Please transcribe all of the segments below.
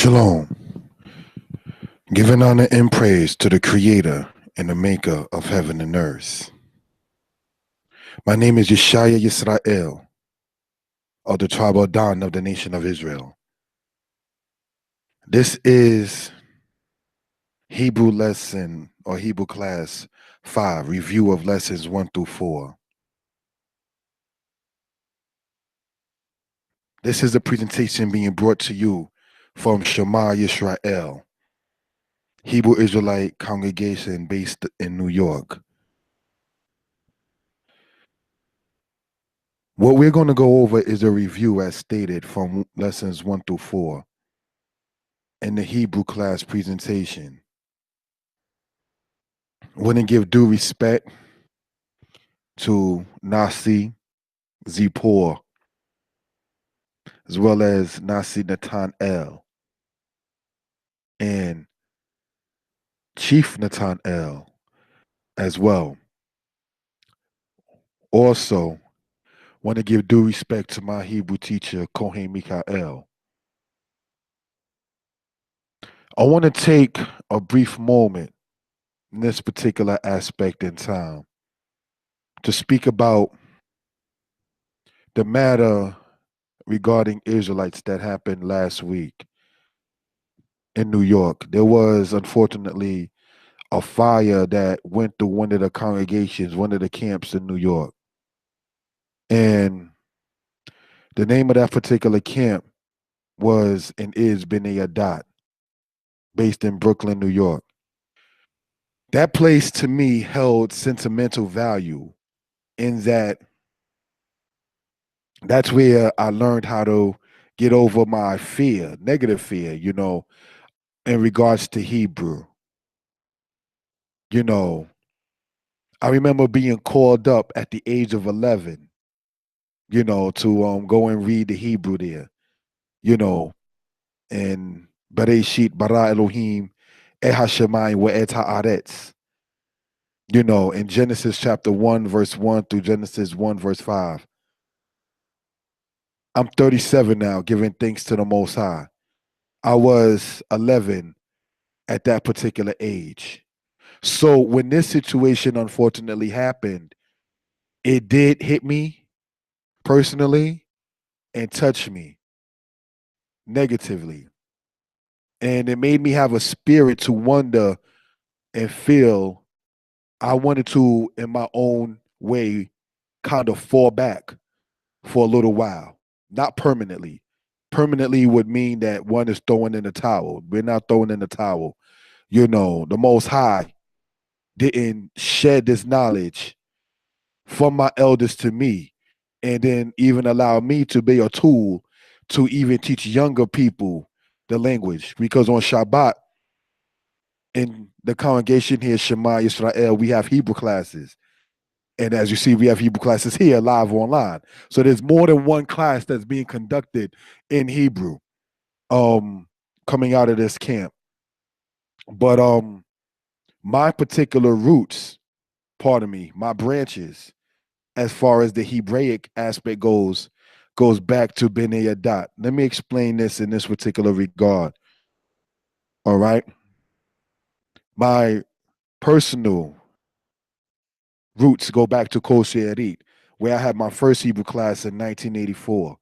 Shalom, giving honor and praise to the Creator and the Maker of heaven and earth. My name is Yeshaya Yisrael, of the tribe of Dan of the nation of Israel. This is Hebrew lesson or Hebrew class 5, review of lessons 1 through 4. This is a presentation being brought to you from Shema Yisrael, Hebrew Israelite congregation based in New York. What we're going to go over is a review as stated from lessons 1 through 4 in the Hebrew class presentation. I want to give due respect to Nasi Zippor, as well as Nasi Natan El and Chief Natan El as well. Also, want to give due respect to my Hebrew teacher, Kohen Mikael. I want to take a brief moment in this particular aspect in time to speak about the matter regarding Israelites that happened last week in New York. There was, unfortunately, a fire that went through one of the congregations, one of the camps in New York. And the name of that particular camp was and is B'nai Adat, based in Brooklyn, New York. That place to me held sentimental value in that that's where I learned how to get over my fear, negative fear, in regards to Hebrew. I remember being called up at the age of 11, to go and read the Hebrew there, and Bereshit bara Elohim et hashemayim ve'et haaretz, in Genesis chapter 1, verse 1 through Genesis 1, verse 5. I'm 37 now, giving thanks to the Most High. I was 11 at that particular age. So when this situation unfortunately happened, it did hit me personally and touch me negatively. And it made me have a spirit to wonder and feel I wanted to, in my own way, kind of fall back for a little while, not permanently. Permanently would mean that one is throwing in the towel. We're not throwing in the towel. The Most High didn't shed this knowledge from my elders to me, and then even allow me to be a tool to even teach younger people the language. Because on Shabbat, in the congregation here, Shema Yisrael, we have Hebrew classes. And as you see, we have Hebrew classes here live online. So there's more than one class that's being conducted in Hebrew coming out of this camp. But my particular roots, pardon me, my branches, as far as the Hebraic aspect goes back to B'nai Adat. Let me explain this in this particular regard. All right. My personal roots go back to Kol She'erit, where I had my first Hebrew class in 1984.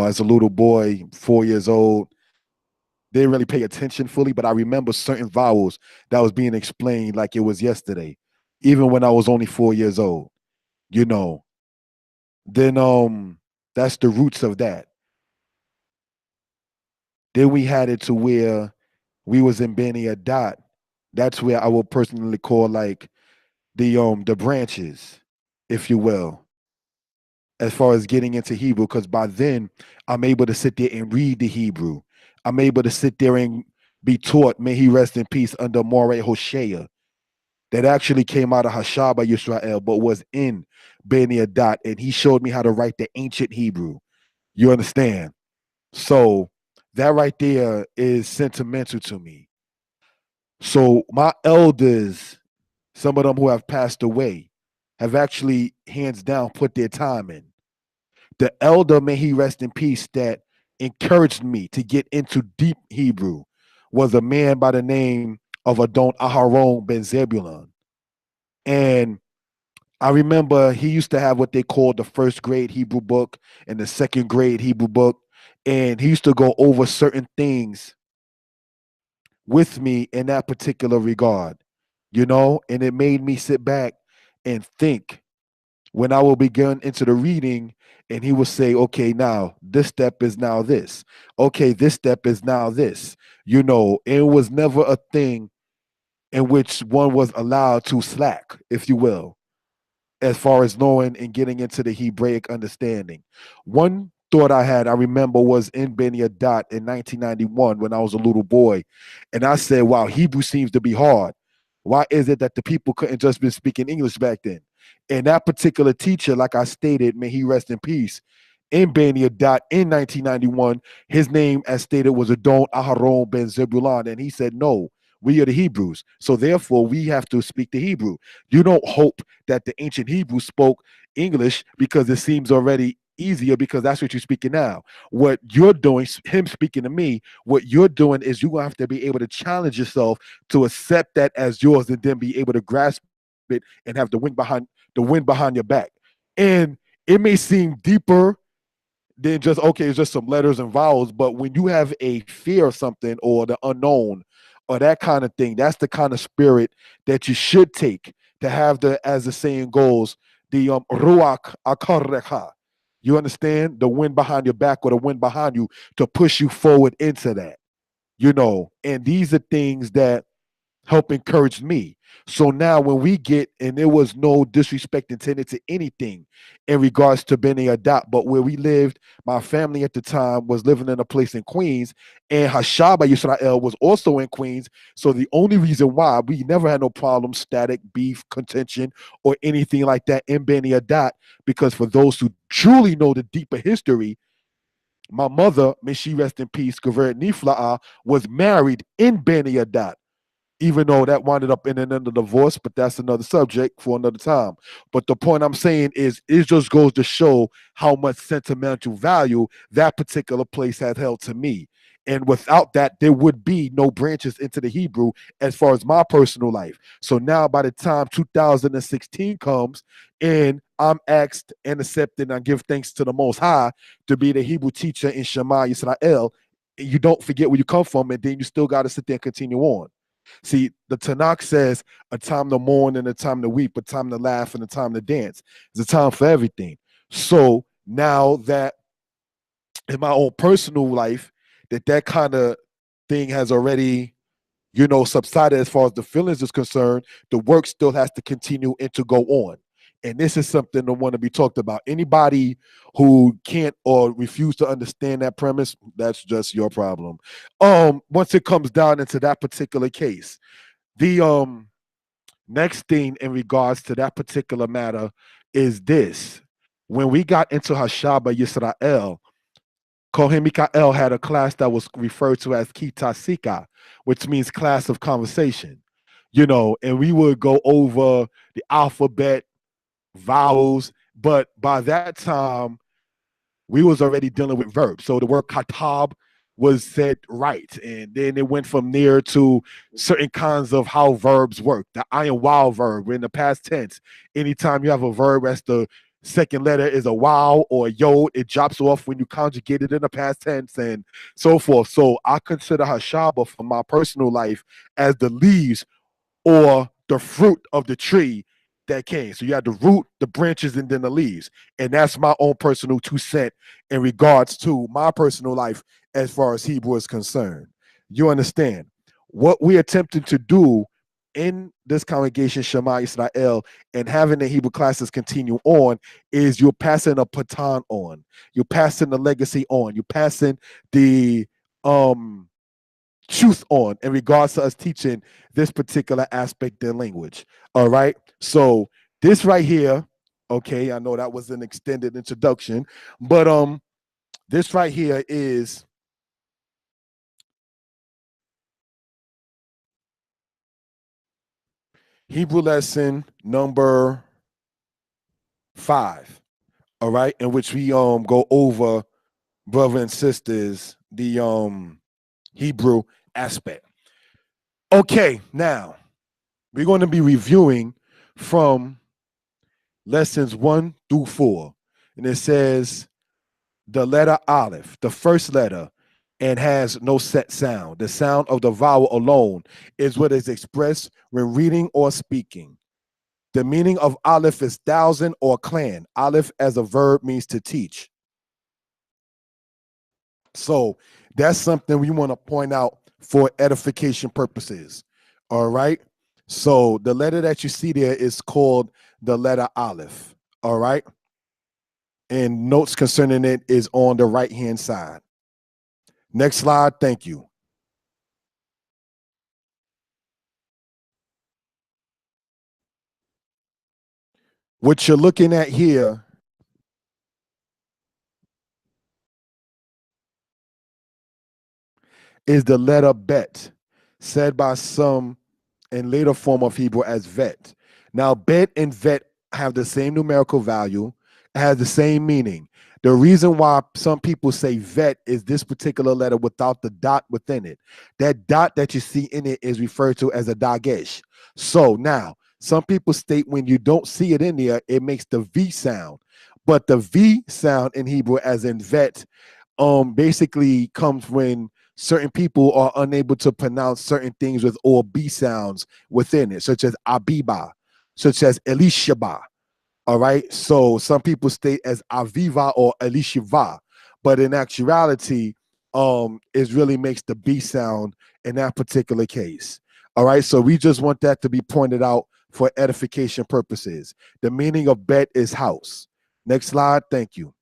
As a little boy, 4 years old, didn't really pay attention fully, but I remember certain vowels that was being explained like it was yesterday, even when I was only 4 years old. Then that's the roots of that. Then we had it to where we was in B'nai Adat. That's where I would personally call like the branches, if you will, as far as getting into Hebrew, because by then I'm able to sit there and read the Hebrew. I'm able to sit there and be taught, may he rest in peace, under Moreh Hoshea, that actually came out of Hashaba Yisrael, but was in B'nai Adat, and he showed me how to write the ancient Hebrew. You understand? So that right there is sentimental to me. So my elders, some of them who have passed away, have actually hands down put their time in. The elder, may he rest in peace, that encouraged me to get into deep Hebrew was a man by the name of Adon Aharon Ben Zebulun. And I remember he used to have what they called the first grade Hebrew book and the second grade Hebrew book. And he used to go over certain things with me in that particular regard, and it made me sit back and think when I will begin into the reading, and he will say, okay, now this step is now this. Okay, this step is now this. It was never a thing in which one was allowed to slack, if you will, as far as knowing and getting into the Hebraic understanding. One thought I had, I remember, was in Beni Adat in 1991 when I was a little boy. And I said, wow, Hebrew seems to be hard. Why is it that the people couldn't just be speaking English back then? And that particular teacher, like I stated, may he rest in peace, in Beni Adat in 1991, his name, as stated, was Adon Aharon Ben Zebulon. And he said, no, we are the Hebrews. So therefore, we have to speak the Hebrew. You don't hope that the ancient Hebrews spoke English because it seems already easier because that's what you're speaking now. What you're doing, him speaking to me, what you're doing is you're going to have to be able to challenge yourself to accept that as yours and then be able to grasp it and have the wind behind your back. And it may seem deeper than just, okay, it's just some letters and vowels. But when you have a fear of something or the unknown or that kind of thing, that's the kind of spirit that you should take to have as the saying goes, the ruach akarecha. You understand? The wind behind your back or the wind behind you to push you forward into that. And these are things that help encourage me. So now when we get, and there was no disrespect intended to anything in regards to Beni Adat, but where we lived, my family at the time was living in a place in Queens, and Hashaba Yisrael was also in Queens. So the only reason why we never had no problem, static, beef, contention, or anything like that in Beni Adat, because for those who truly know the deeper history, my mother, may she rest in peace, Gaveret Nifla'a, was married in Beni Adat, even though that winded up in another divorce, but that's another subject for another time. But the point I'm saying is it just goes to show how much sentimental value that particular place has held to me. And without that, there would be no branches into the Hebrew as far as my personal life. So now by the time 2016 comes and I'm asked and accepted and I give thanks to the Most High to be the Hebrew teacher in Shema Yisrael, you don't forget where you come from, and then you still got to sit there and continue on. See, the Tanakh says a time to mourn and a time to weep, a time to laugh and a time to dance. It's a time for everything. So now that in my own personal life, that kind of thing has already, subsided as far as the feelings is concerned, the work still has to continue and to go on. And this is something that want to be talked about. Anybody who can't or refuse to understand that premise, that's just your problem. Once it comes down into that particular case, the next thing in regards to that particular matter is this. When we got into Hashaba Yisrael, Kohen Mikael had a class that was referred to as Kita Sika, which means class of conversation. And we would go over the alphabet, vowels, but by that time, we was already dealing with verbs. So the word katab was said right. And then it went from there to certain kinds of how verbs work. The I am wow verb, we're in the past tense. Anytime you have a verb as the second letter is a wow or a yod, it drops off when you conjugate it in the past tense and so forth. So I consider Hashaba for my personal life as the leaves or the fruit of the tree that came. So you had the root, the branches, and then the leaves. And that's my own personal 2 cents in regards to my personal life as far as Hebrew is concerned. You understand? What we're attempting to do in this congregation, Shema Israel, and having the Hebrew classes continue on is you're passing a baton on. You're passing the legacy on. You're passing the truth on in regards to us teaching this particular aspect in language. All right. So this right here, okay, I know that was an extended introduction, but this right here is Hebrew lesson number 5. All right, in which we go over brother and sisters, the Hebrew aspect. Okay, now we're going to be reviewing from lessons 1 through 4. And it says the letter Aleph, the first letter, and has no set sound. The sound of the vowel alone is what is expressed when reading or speaking. The meaning of Aleph is thousand or clan. Aleph as a verb means to teach. So that's something we want to point out for edification purposes. All right. So the letter that you see there is called the letter Aleph. All right. And notes concerning it is on the right hand side. Next slide. Thank you. What you're looking at here is the letter Bet, said by some in later form of Hebrew as vet. Now, bet and vet have the same numerical value, has the same meaning. The reason why some people say vet is this particular letter without the dot within it. That dot that you see in it is referred to as a dagesh. So now, some people state when you don't see it in there, it makes the V sound. But the V sound in Hebrew, as in vet, basically comes when certain people are unable to pronounce certain things with or B sounds within it, such as Abiba, such as Elishaba. All right. So some people state as Aviva or Elishiva, but in actuality, it really makes the B sound in that particular case. All right. So we just want that to be pointed out for edification purposes. The meaning of bet is house. Next slide. Thank you.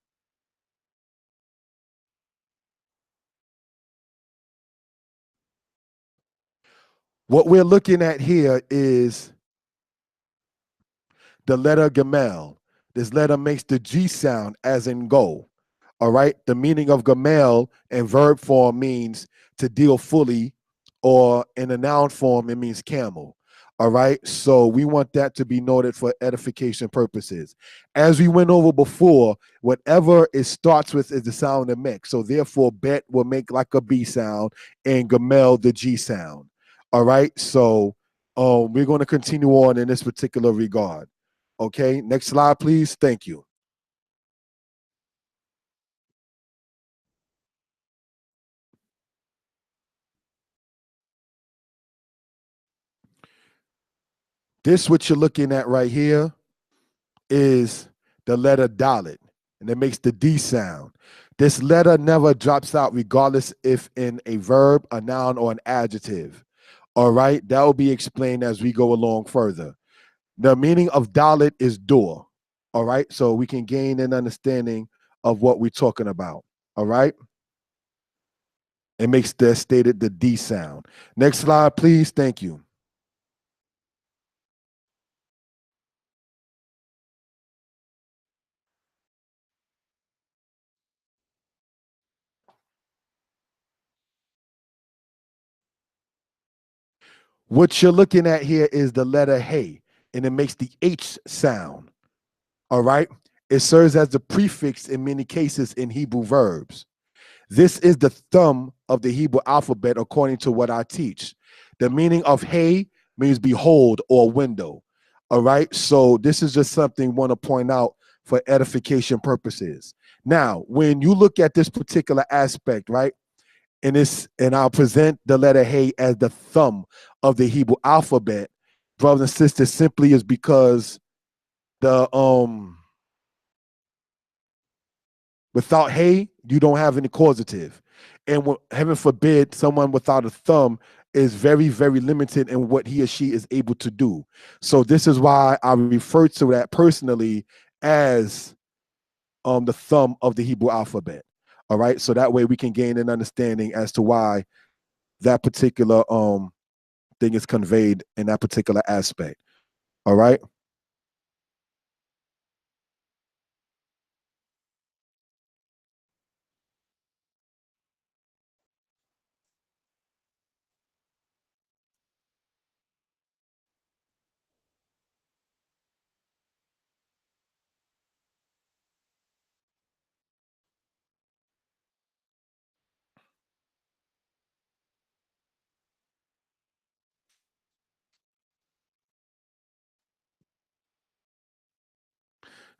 What we're looking at here is the letter Gamel. This letter makes the G sound as in go. All right. The meaning of Gamel in verb form means to deal fully, or in a noun form, it means camel. All right. So we want that to be noted for edification purposes. As we went over before, whatever it starts with is the sound it makes. So therefore, bet will make like a B sound and Gamel the G sound. All right. So we're going to continue on in this particular regard. Okay, next slide, please. Thank you. This, what you're looking at right here, is the letter Dalit, and it makes the D sound. This letter never drops out, regardless if in a verb, a noun, or an adjective. All right, that will be explained as we go along further. The meaning of Dalit is door. All right, so we can gain an understanding of what we're talking about. All right, it makes the stated the D sound. Next slide, please. Thank you. What you're looking at here is the letter hey, and it makes the H sound. All right. It serves as the prefix in many cases in Hebrew verbs. This is the thumb of the Hebrew alphabet, according to what I teach. The meaning of hey means behold or window. All right. So this is just something I want to point out for edification purposes. Now, when you look at this particular aspect, right? And I'll present the letter hey as the thumb of the Hebrew alphabet, brothers and sisters, simply is because the without hey, you don't have any causative. And heaven forbid, someone without a thumb is very, very limited in what he or she is able to do. So this is why I refer to that personally as the thumb of the Hebrew alphabet. All right. So that way we can gain an understanding as to why that particular thing is conveyed in that particular aspect. All right.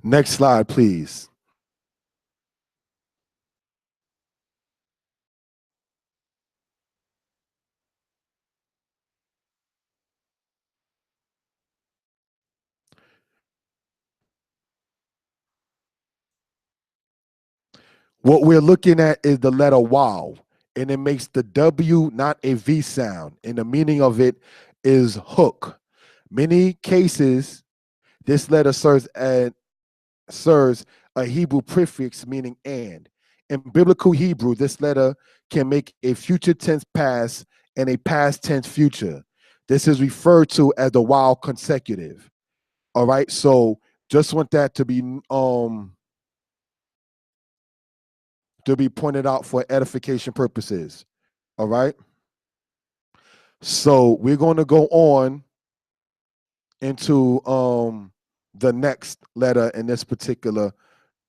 Next slide, please. What we're looking at is the letter wow, and it makes the W not a V sound. And the meaning of it is hook. Many cases, this letter serves a Hebrew prefix meaning and. In biblical Hebrew, this letter can make a future tense past and a past tense future. This is referred to as the while consecutive. All right. So just want that to be pointed out for edification purposes. All right. So we're going to go on into the next letter in this particular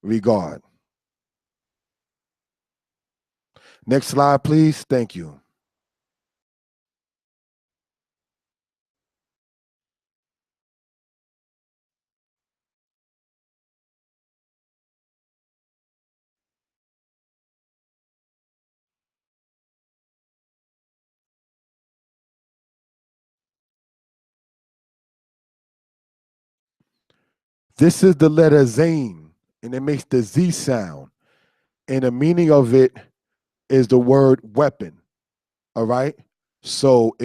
regard. Next slide, please. Thank you. This is the letter Zain, and it makes the Z sound. And the meaning of it is the word weapon. All right. So,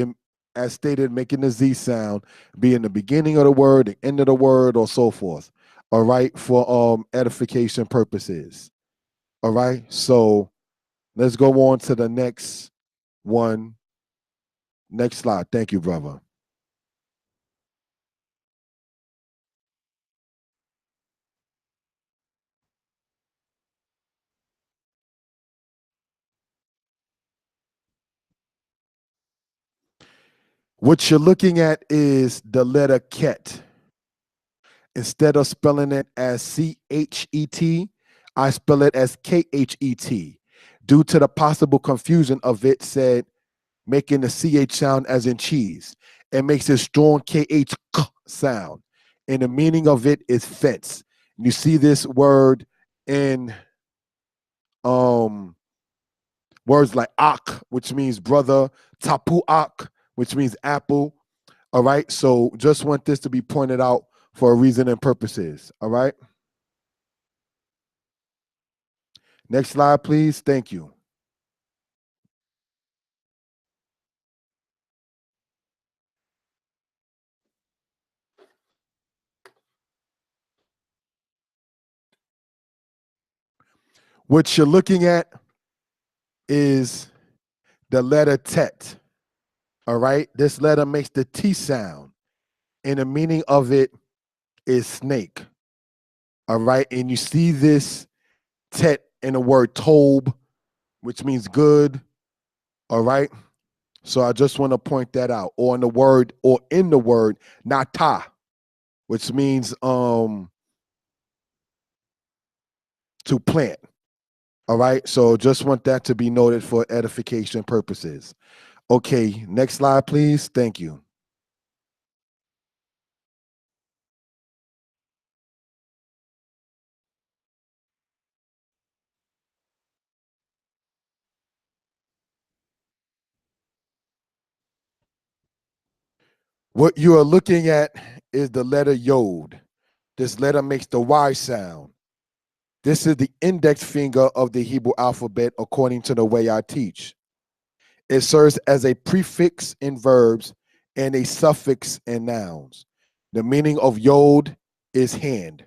as stated, making the Z sound, be in the beginning of the word, the end of the word, or so forth. All right, for edification purposes. All right. So let's go on to the next one. Next slide. Thank you, brother. What you're looking at is the letter Ket. Instead of spelling it as Chet, I spell it as Khet. Due to the possible confusion of it said, making the CH sound as in cheese. It makes a strong KH sound. And the meaning of it is fence. You see this word in um, words like ak, which means brother, tapu ak, which means apple. All right. So just want this to be pointed out for a reason and purposes. All right. Next slide, please. Thank you. What you're looking at is the letter tet. All right. This letter makes the T sound, and the meaning of it is snake. All right. And you see this tet in the word tob, which means good. All right. So I just want to point that out. Or in the word nata, which means to plant. All right. So just want that to be noted for edification purposes. Okay, next slide, please. Thank you. What you are looking at is the letter Yod. This letter makes the Y sound. This is the index finger of the Hebrew alphabet according to the way I teach. It serves as a prefix in verbs and a suffix in nouns. The meaning of Yod is hand.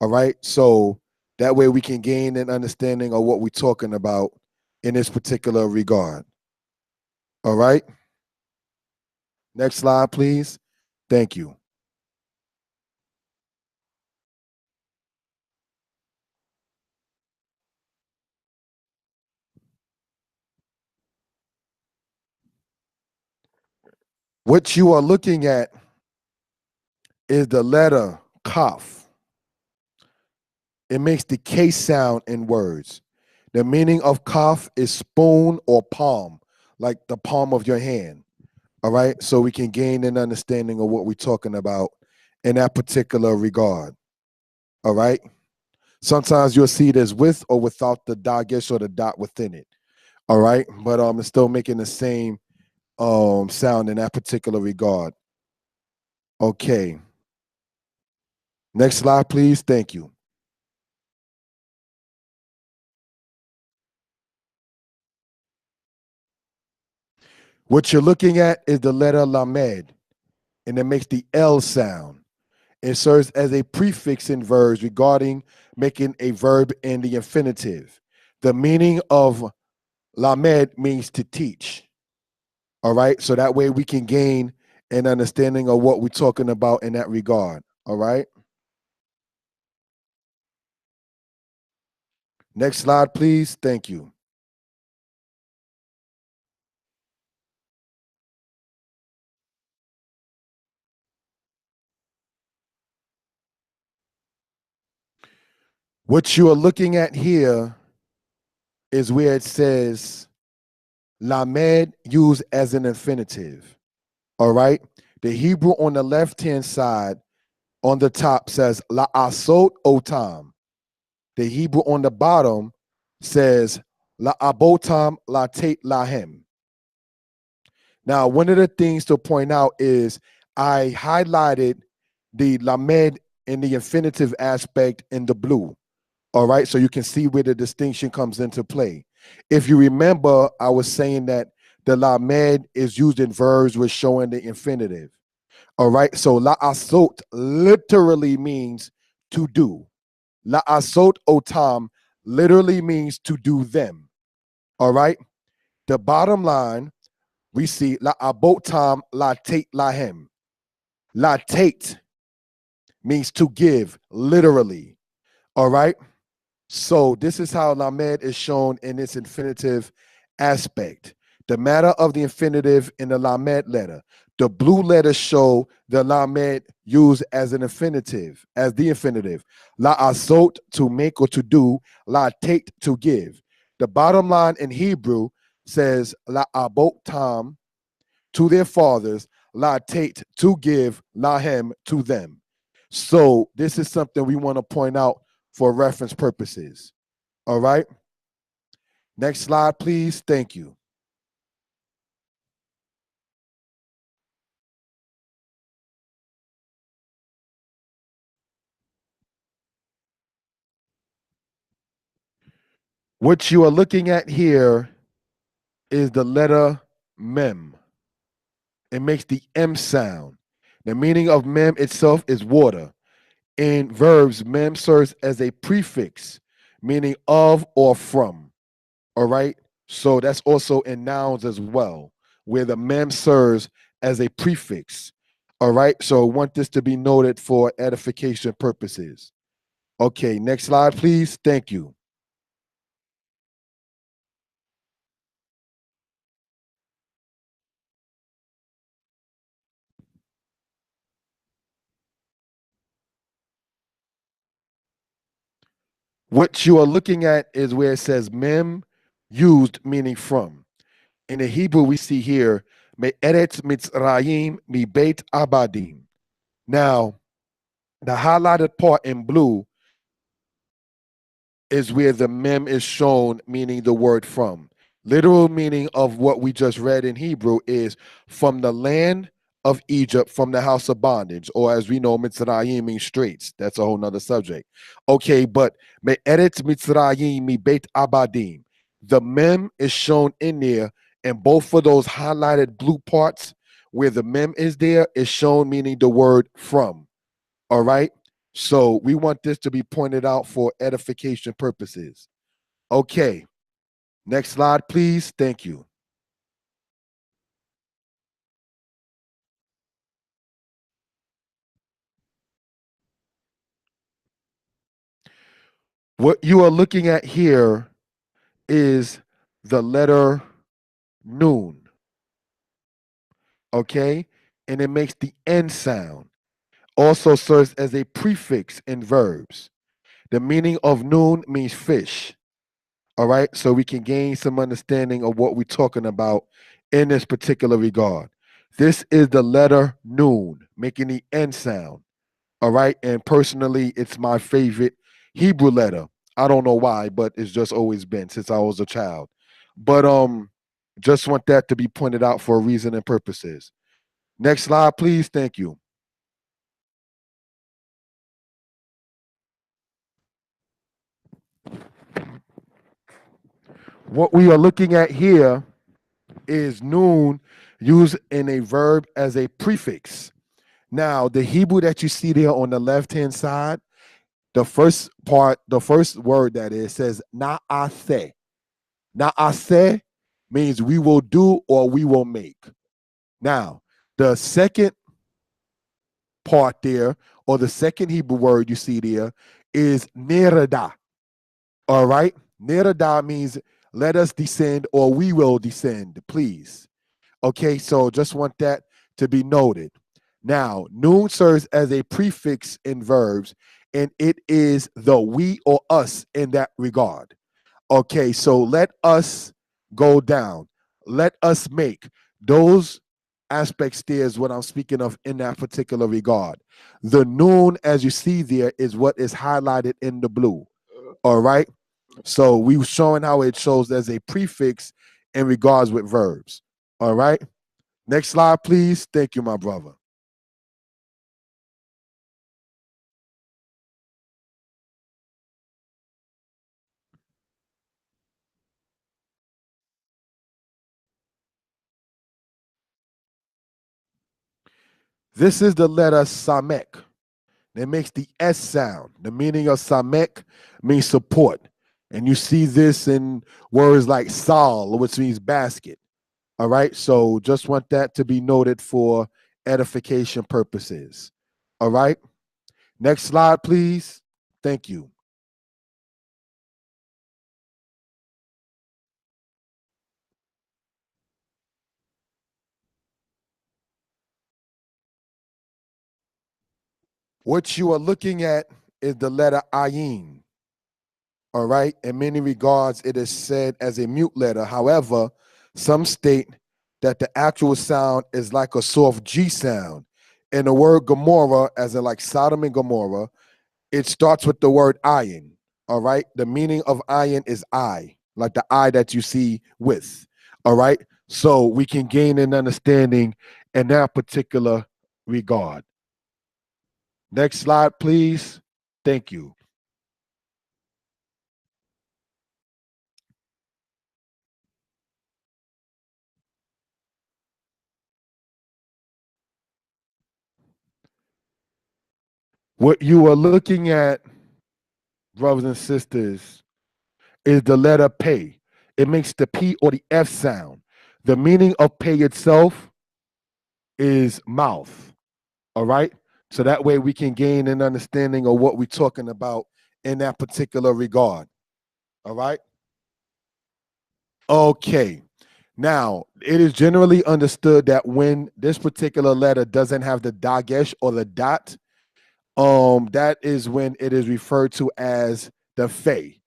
All right. So that way we can gain an understanding of what we're talking about in this particular regard. All right. Next slide, please. Thank you. What you are looking at is the letter Kaf. It makes the K sound in words. The meaning of Kaf is spoon or palm, like the palm of your hand. All right. So we can gain an understanding of what we're talking about in that particular regard. All right. Sometimes you'll see it as with or without the dagesh or the dot within it. All right. But it's still making the same sound in that particular regard. Okay. Next slide, please. Thank you. What you're looking at is the letter lamed, and it makes the L sound. It serves as a prefix in verbs regarding making a verb in the infinitive. The meaning of lamed means to teach. All right. So that way we can gain an understanding of what we're talking about in that regard. All right. Next slide, please. Thank you. What you are looking at here is where it says lamed used as an infinitive. All right. The Hebrew on the left-hand side on the top says la'asot otam. The Hebrew on the bottom says la'abotam latate lahem. Now, one of the things to point out is I highlighted the lamed in the infinitive aspect in the blue. All right, so you can see where the distinction comes into play. If you remember, I was saying that the lamed is used in verbs with showing the infinitive. All right, so la'asot literally means to do. La'asot otam literally means to do them. All right, the bottom line, we see la'abotam latate lahem. Latate means to give, literally. All right, so this is how lamed is shown in its infinitive aspect. The matter of the infinitive in the lamed letter. The blue letters show the lamed used as an infinitive, as the infinitive. La asot, to make or to do. La tate, to give. The bottom line in Hebrew says la abot tam, to their fathers. La tate, to give. Lahem, to them. So this is something we want to point out for reference purposes. All right. Next slide, please. Thank you. What you are looking at here is the letter mem. It makes the M sound. The meaning of mem itself is water. In verbs, mem serves as a prefix, meaning of or from. All right. So that's also in nouns as well, where the mem serves as a prefix. All right. So I want this to be noted for edification purposes. Okay. Next slide, please. Thank you. What you are looking at is where it says mem used, meaning from. In the Hebrew, we see here, me eret mitzrayim mi beit abadim. Now, the highlighted part in blue is where the mem is shown, meaning the word from. Literal meaning of what we just read in Hebrew is from the land of Egypt, from the house of bondage, or as we know, Mitzrayim means straits. That's a whole nother subject. Okay, but me eret Mitzrayim mi beit abadim. The mem is shown in there, and both of those highlighted blue parts where the mem is there is shown, meaning the word from. All right. So we want this to be pointed out for edification purposes. Okay. Next slide, please. Thank you. What you are looking at here is the letter noon. Okay. And it makes the N sound. Also serves as a prefix in verbs. The meaning of noon means fish. All right. So we can gain some understanding of what we're talking about in this particular regard. This is the letter noon, making the N sound. All right. And personally, it's my favorite Hebrew letter. I don't know why, but it's just always been since I was a child. But just want that to be pointed out for a reason and purposes. Next slide, please. Thank you. What we are looking at here is noon used in a verb as a prefix. Now, the Hebrew that you see there on the left hand side, the first part, the first word that is says na'aseh. Na'aseh means we will do or we will make. Now, the second part there, or the second Hebrew word you see there, is nirada. All right? Nirada means let us descend or we will descend, please. Okay, so just want that to be noted. Now, noon serves as a prefix in verbs, and it is the we or us in that regard. Okay, so let us go down. Let us make. Those aspects there is what I'm speaking of in that particular regard. The noon, as you see there, is what is highlighted in the blue. All right. So we were showing how it shows as a prefix in regards with verbs. All right. Next slide, please. Thank you, my brother. This is the letter Samek. It makes the S sound. The meaning of Samek means support. And you see this in words like Sal, which means basket. All right. So just want that to be noted for edification purposes. All right. Next slide, please. Thank you. What you are looking at is the letter Ayin. All right. In many regards, it is said as a mute letter. However, some state that the actual sound is like a soft G sound. And the word Gomorrah, as in like Sodom and Gomorrah, it starts with the word ayin. All right. The meaning of ayin is eye, like the eye that you see with. All right. So we can gain an understanding in that particular regard. Next slide, please. Thank you. What you are looking at, brothers and sisters, is the letter pay. It makes the P or the F sound. The meaning of pay itself is mouth. All right. So that way we can gain an understanding of what we're talking about in that particular regard. All right. Okay. Now, it is generally understood that when this particular letter doesn't have the dagesh or the dot, that is when it is referred to as the fe.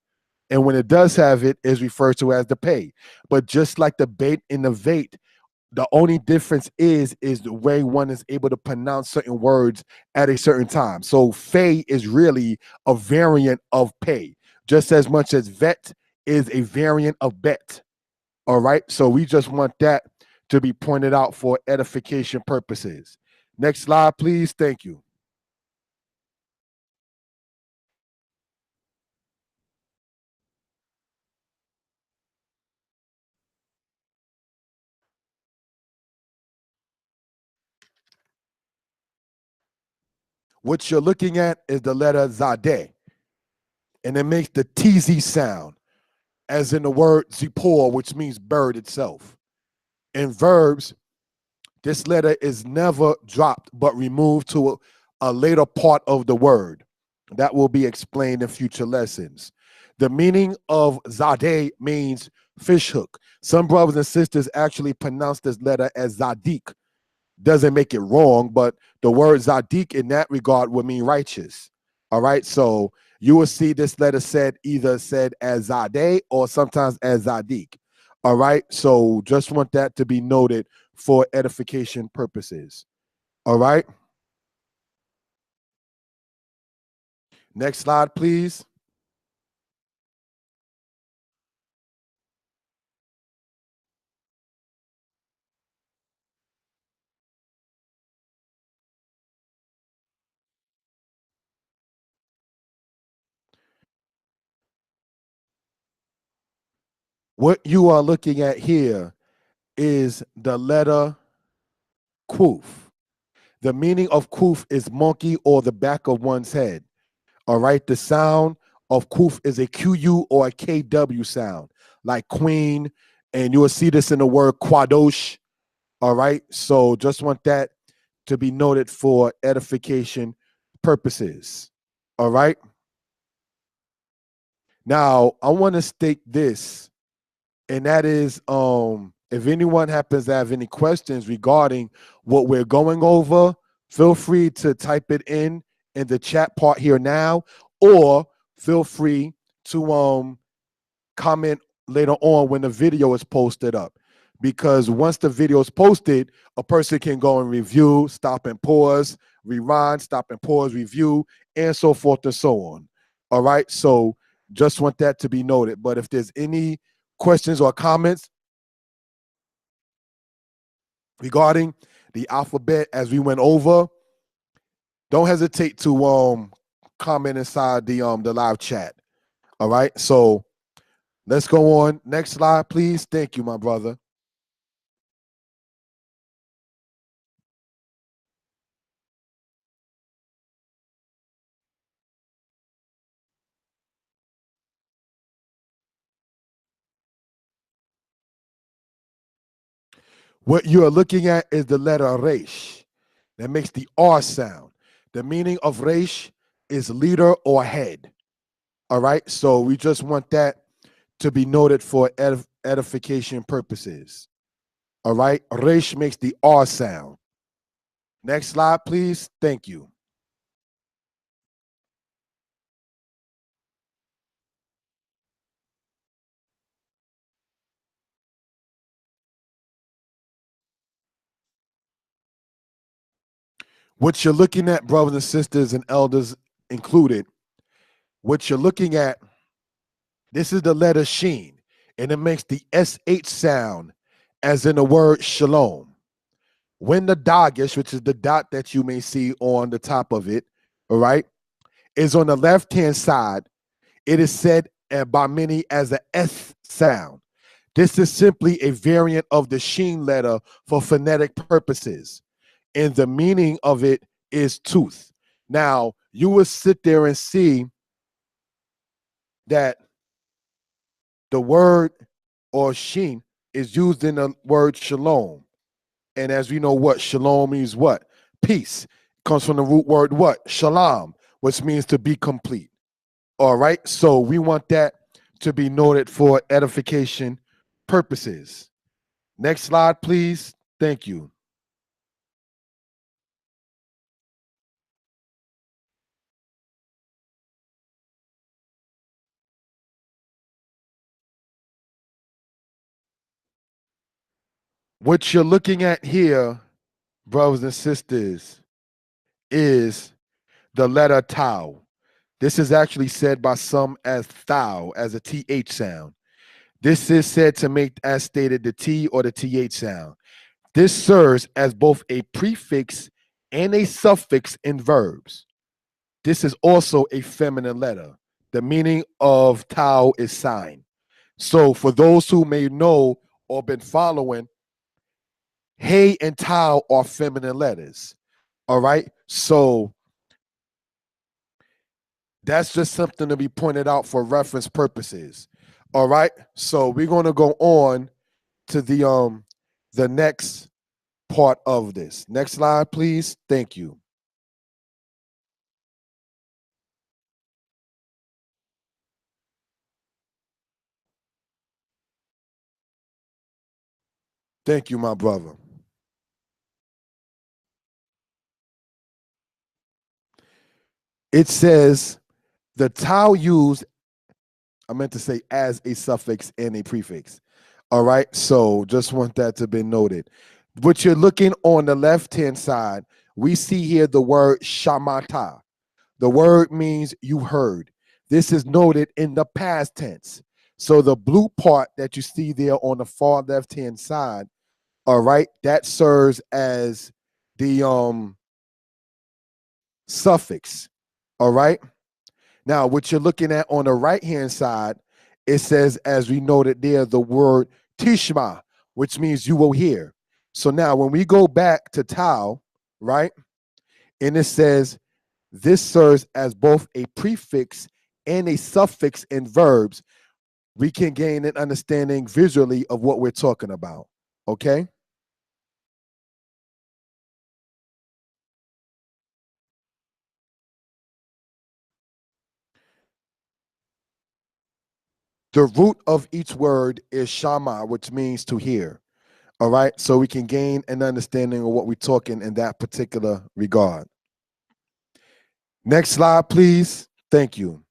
And when it does have it, is referred to as the pay. But just like the bait and the vate, the only difference is the way one is able to pronounce certain words at a certain time. So fey is really a variant of pay, just as much as vet is a variant of bet. All right. So we just want that to be pointed out for edification purposes. Next slide, please. Thank you. What you're looking at is the letter Zadeh, and it makes the TZ sound, as in the word Zippor, which means bird itself. In verbs, this letter is never dropped but removed to a later part of the word. That will be explained in future lessons. The meaning of Zadeh means fish hook. Some brothers and sisters actually pronounce this letter as Zadik. Doesn't make it wrong, but the word Zadik in that regard would mean righteous. All right, so you will see this letter said either said as Zadeh or sometimes as Zadik. All right, so just want that to be noted for edification purposes. All right. Next slide, please. What you are looking at here is the letter Quf. The meaning of Quf is monkey or the back of one's head. All right. The sound of Quf is a QU or a KW sound, like queen. And you will see this in the word Qadosh. All right. So just want that to be noted for edification purposes. All right. Now, I want to state this, and that is if anyone happens to have any questions regarding what we're going over, feel free to type it in the chat part here now, or feel free to comment later on when the video is posted up. Because once the video is posted, a person can go and review, stop and pause, rewind, stop and pause, review, and so forth and so on. All right. So just want that to be noted. But if there's any questions or comments regarding the alphabet as we went over, don't hesitate to comment inside the live chat. All right. So let's go on. Next slide, please. Thank you, my brother. What you are looking at is the letter Resh that makes the R sound. The meaning of Resh is leader or head. All right. So we just want that to be noted for edification purposes. All right. Resh makes the R sound. Next slide, please. Thank you. What you're looking at, brothers and sisters and elders included, what you're looking at, this is the letter Sheen, and it makes the SH sound as in the word shalom. When the dagesh, which is the dot that you may see on the top of it, all right, is on the left-hand side, it is said by many as a S sound. This is simply a variant of the Sheen letter for phonetic purposes, and the meaning of it is tooth. Now, you will sit there and see that the word or Sheen is used in the word shalom. And as we know what shalom means, what? Peace. It comes from the root word what? Shalom, which means to be complete. All right. So we want that to be noted for edification purposes. Next slide, please. Thank you. What you're looking at here, brothers and sisters, is the letter tau. This is actually said by some as thou, as a TH sound. This is said to make, as stated, the T or the TH sound. This serves as both a prefix and a suffix in verbs. This is also a feminine letter. The meaning of tau is sign. So for those who may know or been following, hey and tau are feminine letters. All right. So that's just something to be pointed out for reference purposes. All right. So we're going to go on to the next part of this. Next slide, please. Thank you. Thank you, my brother. It says the tau used, I meant to say as a suffix and a prefix. All right. So just want that to be noted. What you're looking on the left-hand side, we see here the word shamata. The word means you heard. This is noted in the past tense. So the blue part that you see there on the far left hand side, all right, that serves as the suffix. All right. Now, what you're looking at on the right hand side, it says, as we noted there, the word tishma, which means you will hear. So now, when we go back to Tau, right, and it says this serves as both a prefix and a suffix in verbs, we can gain an understanding visually of what we're talking about. Okay. The root of each word is shama, which means to hear. All right. So we can gain an understanding of what we're talking in that particular regard. Next slide, please. Thank you.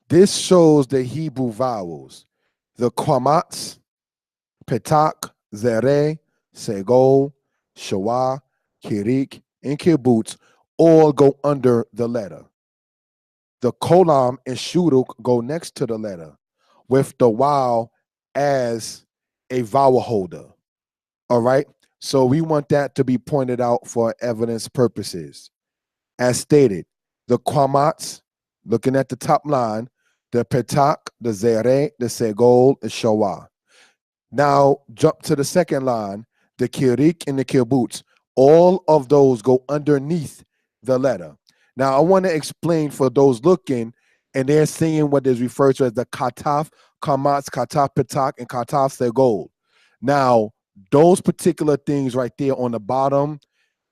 This shows the Hebrew vowels. The Qamats, Petak, Zere, Segol, Shawa, Kirik, and Kibbutz all go under the letter. The Kolam and Shuruk go next to the letter, with the Waw as a vowel holder. All right. So we want that to be pointed out for evidence purposes. As stated, the Qamats, looking at the top line, the Petak, the Zere, the Segol, the Shawa. Now jump to the second line, the Kirik and the Kibbutz. All of those go underneath the letter. Now I want to explain for those looking, and they're seeing what is referred to as the Kataf, Kamatz, Kataf Petak, and Kataf Segol. Now, those particular things right there on the bottom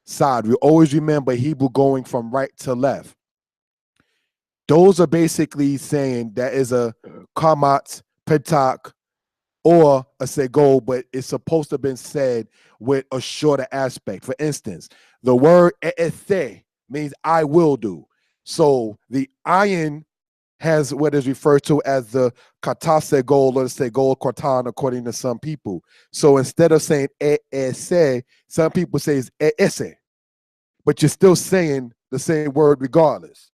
side, we always remember Hebrew going from right to left. Those are basically saying that is a Kamatz, Petak, or a Segol, but it's supposed to have been said with a shorter aspect. For instance, the word E'ethe means I will do. So the ayin has what is referred to as the kata segol or the segol kortan, according to some people. So instead of saying E'ese, some people say it's E'ese, but you're still saying the same word regardless.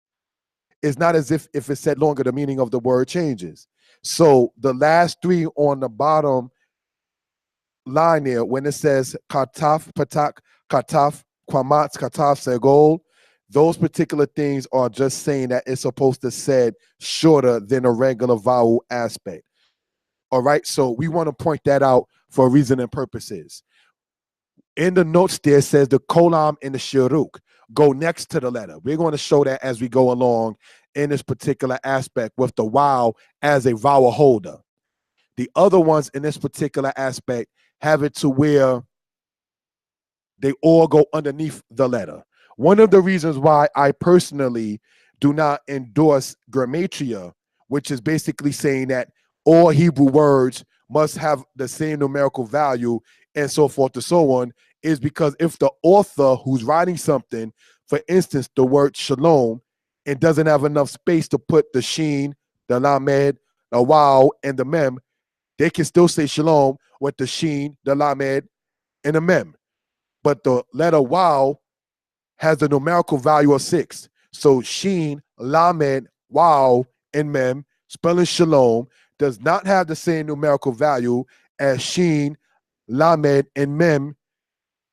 It's not as if it's said longer, the meaning of the word changes. So the last three on the bottom line there, when it says kataf, patak, kataf, kwamatz, kataf, segol, those particular things are just saying that it's supposed to said shorter than a regular vowel aspect. All right, so we want to point that out for reason and purposes. In the notes there says the kolam and the shiruk go next to the letter. We're going to show that as we go along in this particular aspect with the wow as a vowel holder. The other ones in this particular aspect have it to where they all go underneath the letter. One of the reasons why I personally do not endorse grammatria, which is basically saying that all Hebrew words must have the same numerical value and so forth and so on, is because if the author who's writing something, for instance, the word shalom, and doesn't have enough space to put the sheen, the lamed, the wow, and the mem, they can still say shalom with the sheen, the lamed, and the mem. But the letter wow has the numerical value of 6. So sheen, lamed, wow, and mem, spelling shalom, does not have the same numerical value as sheen, lamed, and mem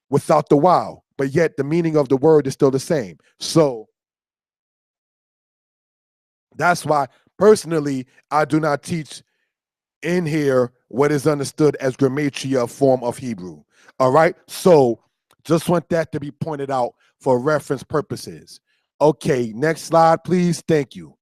without the wow. But yet the meaning of the word is still the same. So that's why personally I do not teach in here what is understood as grammatria, a form of Hebrew. All right. So just want that to be pointed out for reference purposes. Okay, next slide, please. Thank you.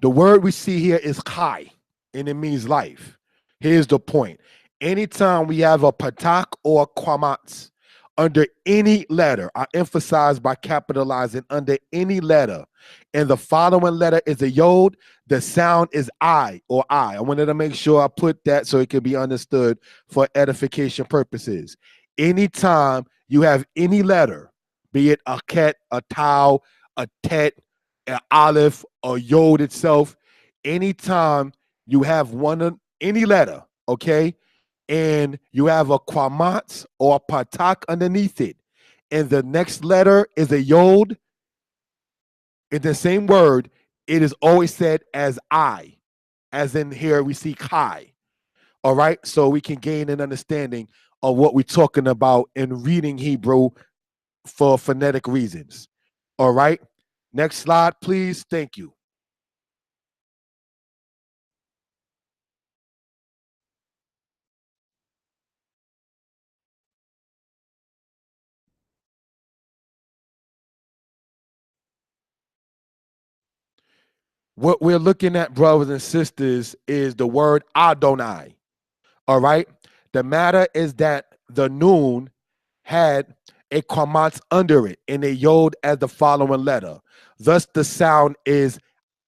The word we see here is chai, and it means life. Here's the point. Anytime we have a patak or a kwamatz under any letter, I emphasize by capitalizing under any letter, and the following letter is a yod, the sound is I or I. I wanted to make sure I put that so it can be understood for edification purposes. Anytime you have any letter, be it a ket, a tau, a tet, an aleph, a yod itself, anytime you have any letter, okay, and you have a kwamat or a patak underneath it, and the next letter is a yod, in the same word, it is always said as I, as in here we see kai. All right, so we can gain an understanding of what we're talking about in reading Hebrew for phonetic reasons. All right, next slide, please. Thank you. What we're looking at, brothers and sisters, is the word Adonai. All right. The matter is that the noon had a kamat under it and a yod as the following letter. Thus, the sound is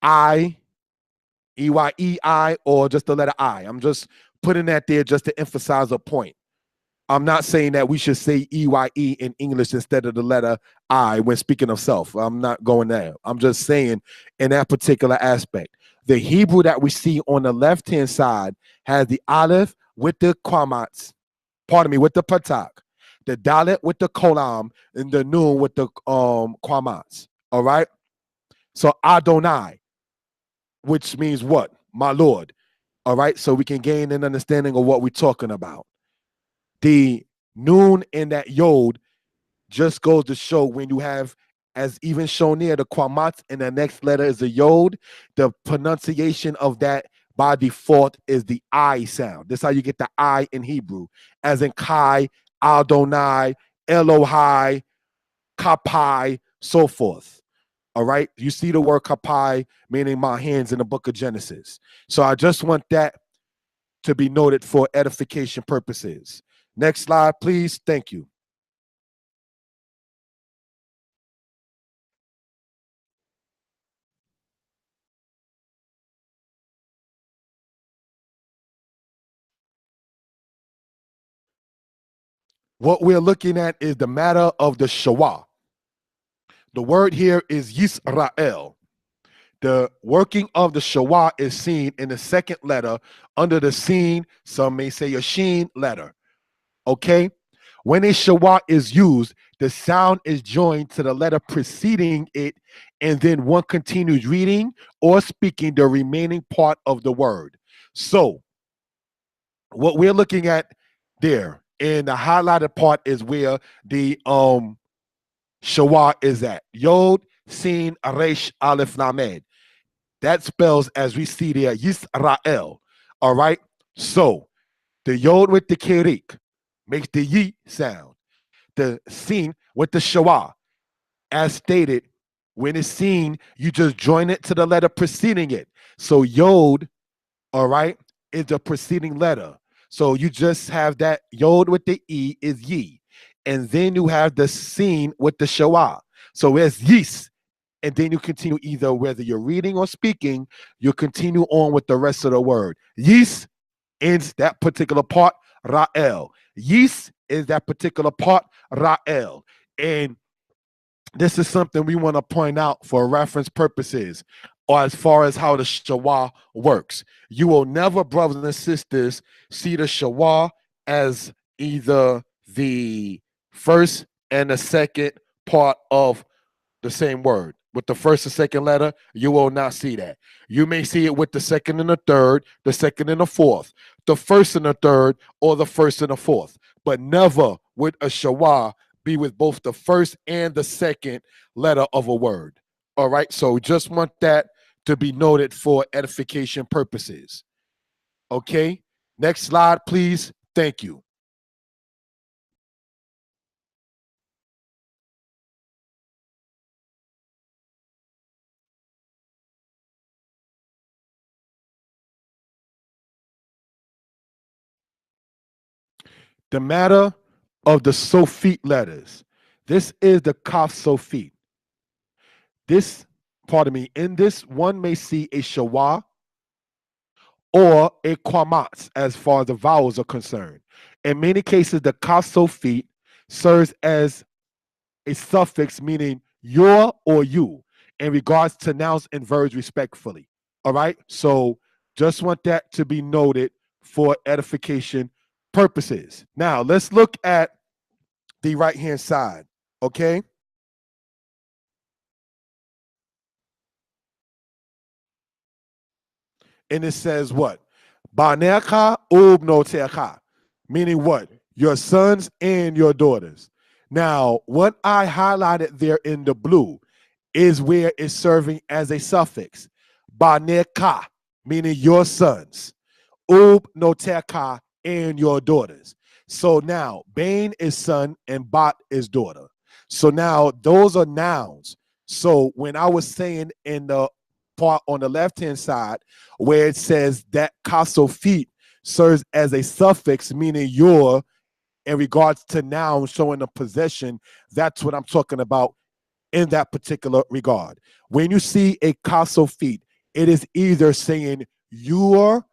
I, E-Y-E-I, or just the letter I. I'm just putting that there just to emphasize a point. I'm not saying that we should say EYE in English instead of the letter I when speaking of self. I'm not going there. I'm just saying in that particular aspect. The Hebrew that we see on the left hand side has the aleph with the qamats, pardon me, with the patak, the dalet with the kolam, and the noon with the qamats. All right. So Adonai, which means what? My Lord. All right. So we can gain an understanding of what we're talking about. The noon and that yod just goes to show when you have, as even shown here, the kwamat and the next letter is a yod, the pronunciation of that by default is the I sound. This is how you get the I in Hebrew, as in Kai, Adonai, Elohai, Kapai, so forth. All right. You see the word Kapai, meaning my hands in the book of Genesis. So I just want that to be noted for edification purposes. Next slide, please. Thank you. What we're looking at is the matter of the Shawah. The word here is Yisrael. The working of the Shawah is seen in the second letter under the seen, some may say a sheen letter. Okay? When a Shawah is used, the sound is joined to the letter preceding it, and then one continues reading or speaking the remaining part of the word. So, what we're looking at there in the highlighted part is where the Shawah is at. Yod, Sin, Resh, Aleph, Lamed. That spells, as we see there, Yisrael. All right. So the Yod with the Kerik makes the Yi sound. The Sin with the Shawah, as stated, when it's seen, you just join it to the letter preceding it. So Yod, all right, is the preceding letter. So you just have that Yod with the E is Yi. And then you have the Sin with the Shawah. So it's Yis, and then you continue either whether you're reading or speaking, you continue on with the rest of the word. Yis ends that particular part, Ra'el. Yis is that particular part, Ra'el. And this is something we want to point out for reference purposes, or as far as how the Shawah works. You will never, brothers and sisters, see the Shawah as either the first and the second part of the same word. With the first and second letter, you will not see that. You may see it with the second and the third, the second and the fourth, the first and the third, or the first and the fourth, but never would a shawah be with both the first and the second letter of a word. All right, so just want that to be noted for edification purposes. Okay, next slide, please. Thank you. the matter of the Sophite letters. This is the Kaf Sophite. This, pardon me, in this one may see a Shawa or a Kwamatz as far as the vowels are concerned. In many cases, the Kaf Sophite serves as a suffix meaning your or you in regards to nouns and verbs respectfully. All right. So just want that to be noted for edification purposes. Now let's look at the right hand side. Okay. And it says what? Banecha ubnotecha, meaning what? Your sons and your daughters. Now, what I highlighted there in the blue is where it's serving as a suffix. Banecha, meaning your sons. Ubnotecha, and your daughters. So now, Bain is son and Bat is daughter. So now those are nouns. So when I was saying in the part on the left hand side where it says that kasofit serves as a suffix meaning your in regards to nouns showing a possession, that's what I'm talking about in that particular regard. When you see a kasofit, it is either saying your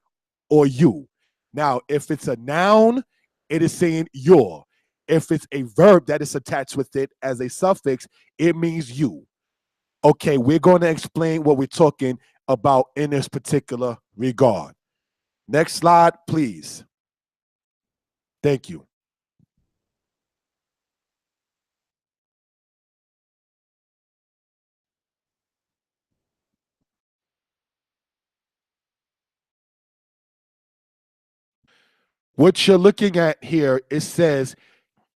or you. Now, if it's a noun, it is saying your. If it's a verb that is attached with it as a suffix, it means you. Okay, we're going to explain what we're talking about in this particular regard. Next slide, please. Thank you. What you're looking at here, it says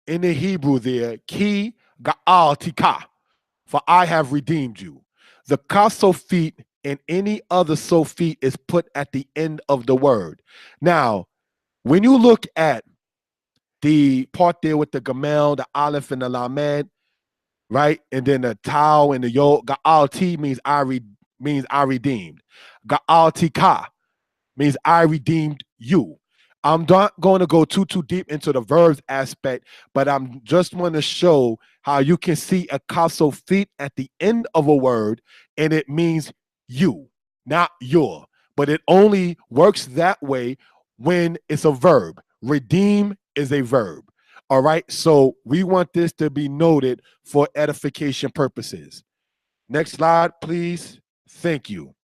in the Hebrew there, ki ga'al tika, for I have redeemed you. The kasofit and any other sofit is put at the end of the word. Now, when you look at the part there with the gamel, the aleph, and the lamed, right, and then the tau and the yod, ga'al ti means I redeemed. Ga'al tika means I redeemed you. I'm not going to go too deep into the verbs aspect, but I'm just want to show how you can see a kasofit at the end of a word, and it means you, not your. But it only works that way when it's a verb. Redeem is a verb. All right. So we want this to be noted for edification purposes. Next slide, please. Thank you.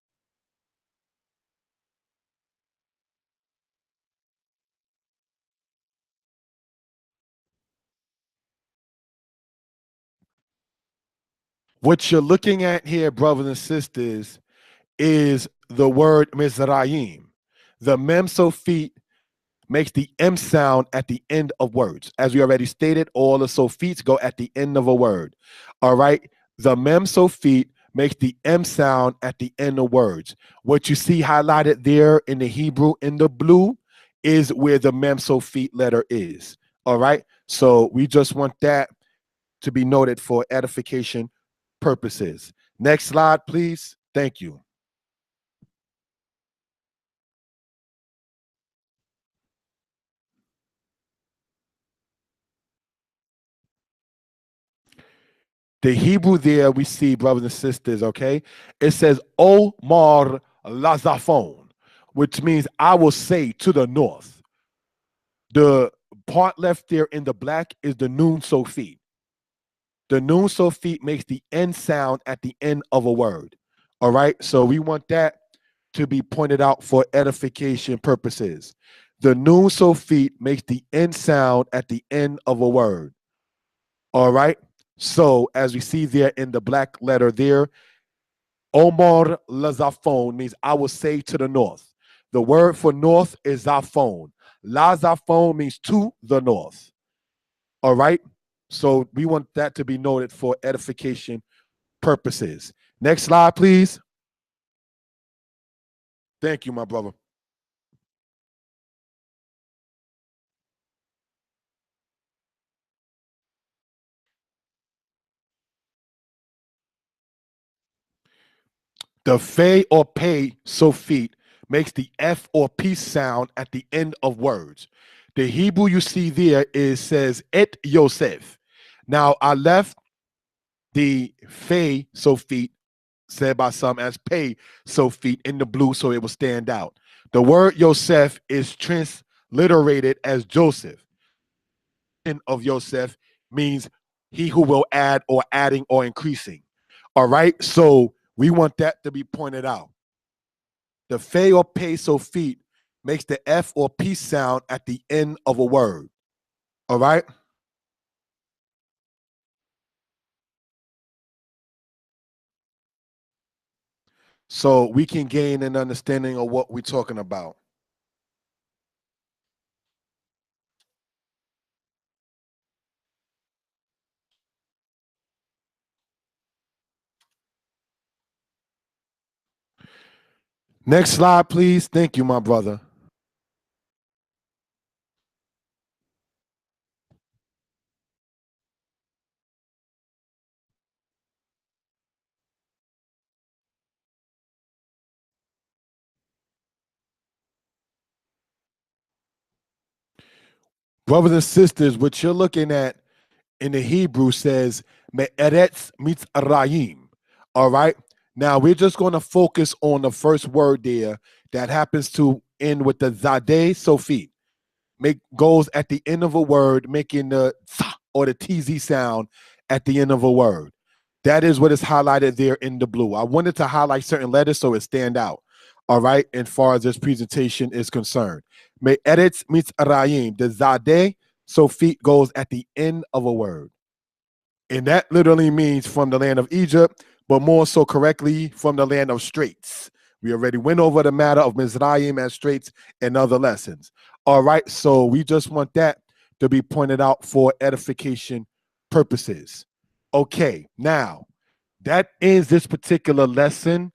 What you're looking at here, brothers and sisters, is the word Mizraim. The mem sophit makes the M sound at the end of words. As we already stated, all the sophits go at the end of a word. All right. The mem sophit makes the M sound at the end of words. What you see highlighted there in the Hebrew in the blue is where the mem sophit letter is. All right. So we just want that to be noted for edification purposes. Next slide, please. Thank you. The Hebrew there we see, brothers and sisters, okay? It says Omar Lazafon, which means I will say to the north. The part left there in the black is the noon sophit. The noon sophit makes the end sound at the end of a word. All right. So we want that to be pointed out for edification purposes. The noon sophit makes the end sound at the end of a word. All right. So as we see there in the black letter there, Omar Lazafon means I will say to the north. The word for north is Zafon. Lazafon means to the north. All right. So we want that to be noted for edification purposes. Next slide, please. Thank you, my brother. The fe or pay sophit makes the F or P sound at the end of words. The Hebrew you see there is says et Yosef. Now I left the Fe so feet said by some as pay so feet in the blue so it will stand out. The word Yosef is transliterated as Joseph. And of Yosef means he who will add or adding or increasing. All right. So we want that to be pointed out. The Fe or pay so feet makes the F or P sound at the end of a word. All right. So we can gain an understanding of what we're talking about. Next slide, please. Thank you, my brother. Brothers and sisters, what you're looking at in the Hebrew says Me'eretz Mitzrayim. All right. Now we're just going to focus on the first word there that happens to end with the Zadeh Sofit. Goes at the end of a word, making the or the TZ sound at the end of a word. That is what is highlighted there in the blue. I wanted to highlight certain letters so it stand out. All right, as far as this presentation is concerned. Me'eretz Mitzrayim. The Zadeh Sofit goes at the end of a word. And that literally means from the land of Egypt, but more so correctly from the land of straits. We already went over the matter of Mizraim and straits and other lessons. All right, so we just want that to be pointed out for edification purposes. Okay, now that ends this particular lesson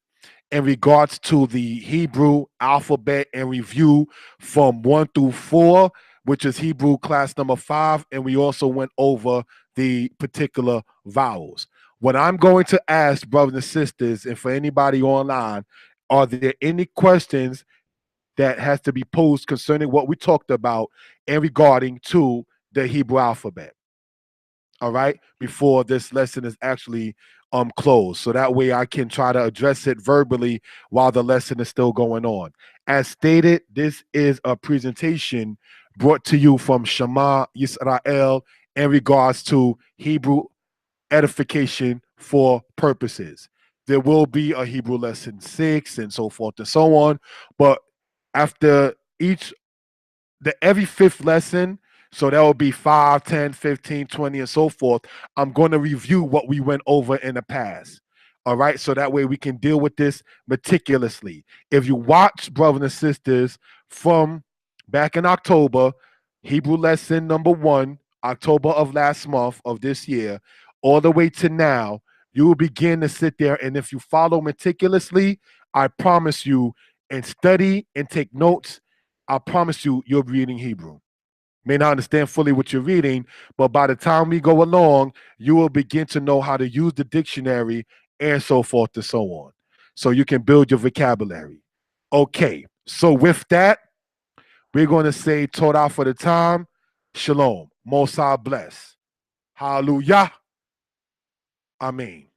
in regards to the Hebrew alphabet and review from 1 through 4, which is Hebrew class number 5. And we also went over the particular vowels. What I'm going to ask, brothers and sisters, and for anybody online, are there any questions that has to be posed concerning what we talked about and regarding to the Hebrew alphabet? All right, before this lesson is actually closed, so that way I can try to address it verbally while the lesson is still going on. As stated, this is a presentation brought to you from Shema Yisrael in regards to Hebrew edification for purposes. There will be a Hebrew lesson 6 and so forth and so on, but after every fifth lesson, so that will be 5, 10, 15, 20, and so forth, I'm going to review what we went over in the past. All right, so that way we can deal with this meticulously. If you watch, brothers and sisters, from back in October, Hebrew lesson number 1, October of last month of this year, all the way to now, you will begin to sit there, and if you follow meticulously, I promise you, and study and take notes, I promise you, you're reading Hebrew. May not understand fully what you're reading, but by the time we go along, you will begin to know how to use the dictionary and so forth and so on. So you can build your vocabulary. Okay, so with that, we're going to say Torah for the time. Shalom. Most High bless. Hallelujah. Amen.